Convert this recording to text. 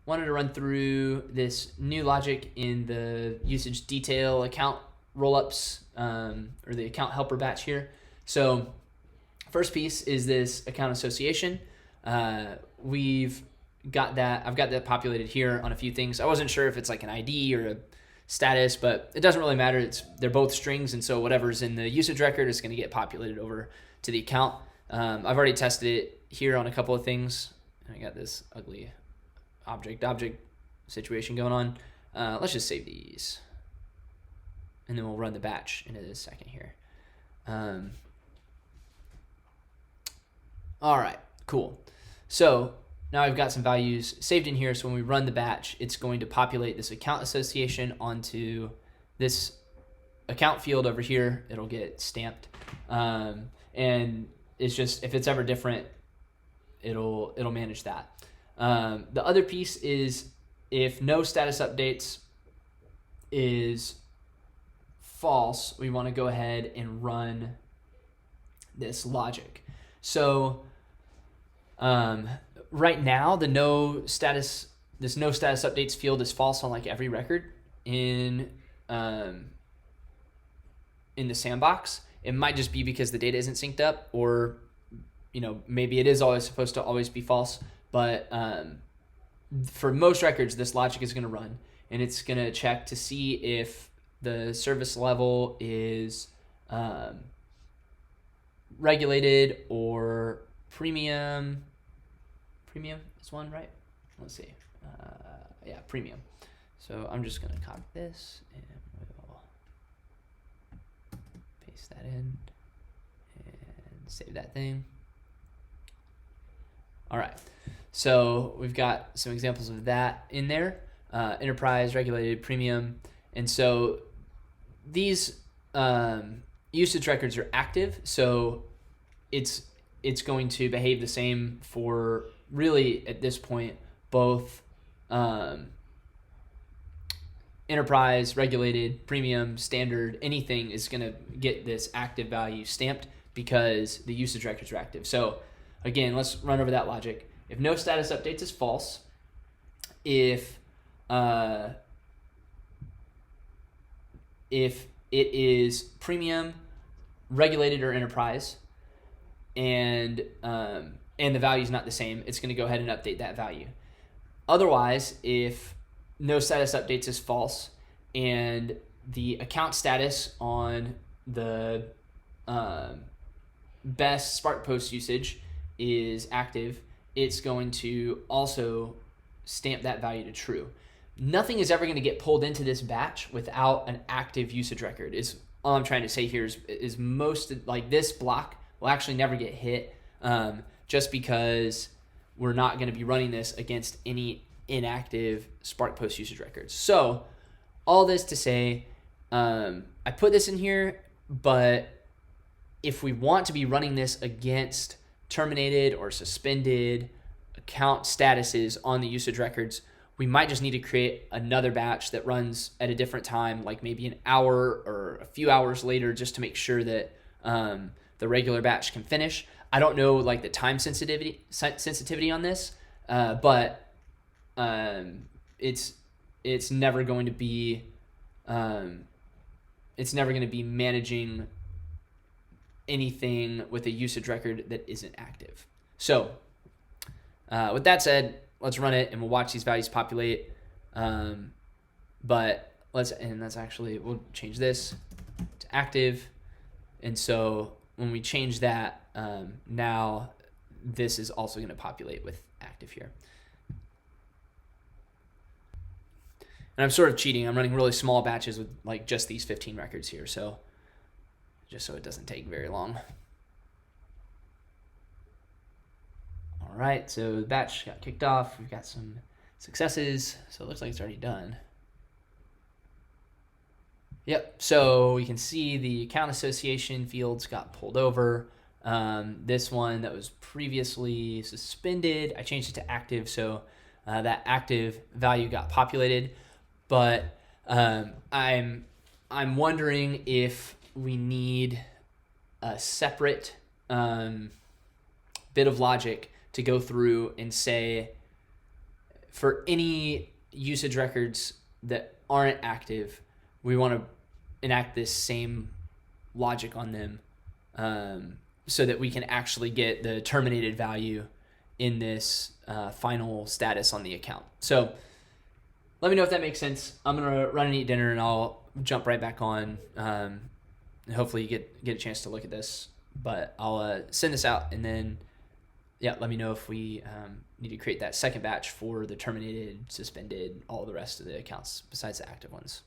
wanted to run through this new logic in the usage detail account rollups, or the account helper batch here. So first piece is this account association. I've got that populated here on a few things. I wasn't sure if it's like an ID or a status, but it doesn't really matter. They're both strings, and so whatever's in the usage record is going to get populated over to the account. I've already tested it here on a couple of things. I got this ugly object situation going on. Let's just save these, and then we'll run the batch in a second here. All right, cool. So now I've got some values saved in here. So when we run the batch, it's going to populate this account association onto this account field over here. It'll get stamped, and it's just, if it's ever different, it'll manage that. The other piece is, if no status updates is false, we want to go ahead and run this logic. So right now, this no status updates field is false on like every record in the sandbox. It might just be because the data isn't synced up, or maybe it is always supposed to always be false. But for most records, this logic is going to run, and it's going to check to see if the service level is regulated or premium. Premium is one, right? Let's see. Yeah, premium. So I'm just going to copy this, and we'll paste that in and save that thing. All right. So we've got some examples of that in there. Enterprise, regulated, premium. And so these usage records are active. So it's going to behave the same for, really, at this point, both enterprise, regulated, premium, standard. Anything is going to get this active value stamped because the usage records are active. So again, let's run over that logic. If no status updates is false, if it is premium, regulated, or enterprise, and the value is not the same, it's going to go ahead and update that value. Otherwise, if no status updates is false and the account status on the best Spark Post usage is active, it's going to also stamp that value to true. Nothing is ever going to get pulled into this batch without an active usage record. Is all I'm trying to say here is most, like, this block will actually never get hit, just because we're not going to be running this against any inactive Spark Post usage records. So all this to say, I put this in here, but if we want to be running this against terminated or suspended account statuses on the usage records, we might just need to create another batch that runs at a different time, like maybe an hour or a few hours later, just to make sure that the regular batch can finish. I don't know like the time sensitivity on this, but it's never going to be managing anything with a usage record that isn't active. So with that said, let's run it and we'll watch these values populate. We'll change this to active. And so when we change that, now this is also going to populate with active here. And I'm sort of cheating. I'm running really small batches with like just these 15 records here. So just so it doesn't take very long. All right, so the batch got kicked off. We've got some successes, so it looks like it's already done. Yep, so we can see the account association fields got pulled over. This one that was previously suspended, I changed it to active, so that active value got populated. But I'm wondering if we need a separate bit of logic to go through and say, for any usage records that aren't active, we want to enact this same logic on them, so that we can actually get the terminated value in this final status on the account. So let me know if that makes sense. I'm going to run and eat dinner, and I'll jump right back on. Hopefully you get a chance to look at this. But I'll send this out, and then, let me know if we need to create that second batch for the terminated, suspended, all the rest of the accounts besides the active ones.